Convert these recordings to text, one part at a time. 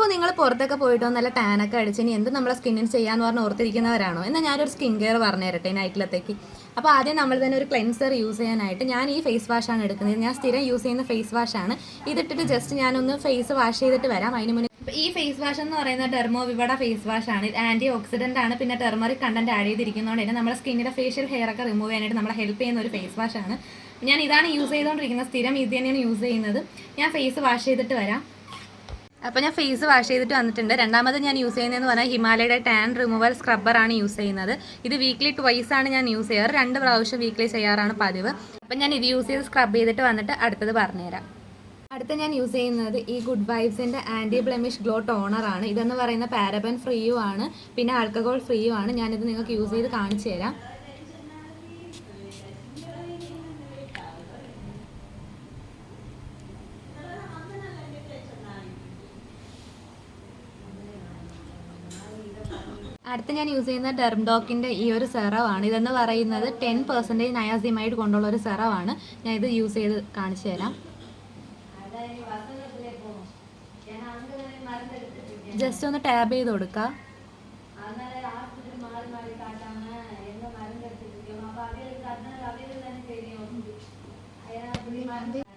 അപ്പോൾ നിങ്ങൾ പുറത്തൊക്കെ പോയിട്ടോ നല്ല ടാനൊക്കെ അടിച്ച് ഇനി എന്ത് നമ്മളെ സ്കിന്നിന് ചെയ്യാന്ന് പറഞ്ഞ് ഓർത്തിരിക്കുന്നവരാണോ? എന്നാൽ ഞാനൊരു സ്കിൻ കെയർ പറഞ്ഞു തരട്ടെ നൈറ്റിലത്തേക്ക്. അപ്പോൾ ആദ്യം നമ്മൾ തന്നെ ഒരു ക്ലെൻസർ യൂസ് ചെയ്യാനായിട്ട് ഞാൻ ഈ ഫേസ് വാഷാണ് എടുക്കുന്നത്. ഞാൻ സ്ഥിരം യൂസ് ചെയ്യുന്ന ഫേസ് വാഷാണ്. ഇതിട്ടിട്ട് ജസ്റ്റ് ഞാനൊന്ന് ഫേസ് വാഷ് ചെയ്തിട്ട് വരാം. അതിന് മുന്നേ ഈ ഫേസ് വാഷ് എന്ന് പറയുന്നത് ഡെർമോ വിവട ഫേസ് വാഷ് ആണ്. ആൻറ്റി ഓക്സിഡൻ്റ് ആണ്, പിന്നെ ടെർമറിക് കണ്ടന്റ് ആഡ് ചെയ്തിരിക്കുന്നതുകൊണ്ട് തന്നെ നമ്മുടെ സ്കിന്നിൻ്റെ ഫേഷ്യൽ ഹെയർ ഒക്കെ റിമൂവ് ചെയ്യാനായിട്ട് നമ്മളെ ഹെൽപ്പ് ചെയ്യുന്ന ഒരു ഫേസ് വാഷ് ആണ്. ഞാൻ ഇതാണ് യൂസ് ചെയ്തുകൊണ്ടിരിക്കുന്നത്, സ്ഥിരം ഇത് തന്നെയാണ് യൂസ് ചെയ്യുന്നത്. ഞാൻ ഫേസ് വാഷ് ചെയ്തിട്ട് വരാം. അപ്പോൾ ഞാൻ ഫേസ് വാഷ് ചെയ്തിട്ട് വന്നിട്ടുണ്ട്. രണ്ടാമത് ഞാൻ യൂസ് ചെയ്യുന്നതെന്ന് പറഞ്ഞാൽ ഹിമാലയയുടെ ടാൻ റിമൂവൽ സ്ക്രബ്ബറാണ് യൂസ് ചെയ്യുന്നത്. ഇത് വീക്ക്ലി ട്വൈസ് ആണ് ഞാൻ യൂസ് ചെയ്യാറ്. 2 പ്രാവശ്യം വീക്ക്ലി ചെയ്യാറാണ് പതിവ്. അപ്പം ഞാൻ ഇത് യൂസ് ചെയ്ത് സ്ക്രബ് ചെയ്തിട്ട് വന്നിട്ട് അടുത്തത് പറഞ്ഞുതരാം. അടുത്ത ഞാൻ യൂസ് ചെയ്യുന്നത് ഈ ഗുഡ് വൈബ്സിൻ്റെ ആൻറ്റി ബ്ലെമിഷ് ഗ്ലോ ടോണറാണ്. ഇതെന്ന് പറയുന്ന പാരബൻ ഫ്രീയും ആണ്, പിന്നെ ആൽക്കഹോൾ ഫ്രീയും ആണ്. ഞാനിത് നിങ്ങൾക്ക് യൂസ് ചെയ്ത് കാണിച്ചു തരാം. അടുത്ത് ഞാൻ യൂസ് ചെയ്യുന്ന ഡെർംഡോക്കിൻ്റെ ഈ ഒരു സെറമാണ്. ഇതെന്ന് പറയുന്നത് 10% നയാസിമൈഡ് കൊണ്ടുള്ള ഒരു സെറമാണ്. ഞാൻ ഇത് യൂസ് ചെയ്ത് കാണിച്ചു തരാം. ജസ്റ്റ് ഒന്ന് ടാബ് ചെയ്ത് കൊടുക്കുക.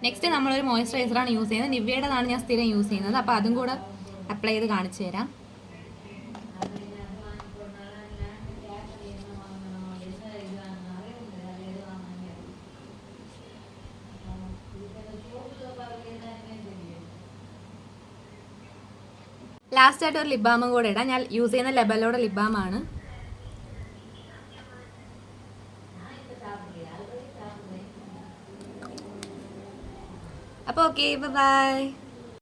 നെക്സ്റ്റ് നമ്മളൊരു മോയ്സ്ചറൈസറാണ് യൂസ് ചെയ്യുന്നത്. നിവ്യയുടേതാണ് ഞാൻ സ്ഥിരം യൂസ് ചെയ്യുന്നത്. അപ്പോൾ അതും കൂടെ അപ്ലൈ ചെയ്ത് കാണിച്ചു തരാം. ലാസ്റ്റ് ആയിട്ട് ഒരു ലിപ് ബാമും കൂടെ ഇടാം. ഞാൻ യൂസ് ചെയ്യുന്ന ലെബലോടെ ലിപ് ബാമാണ്. അപ്പോൾ ഓക്കെ, ബൈ.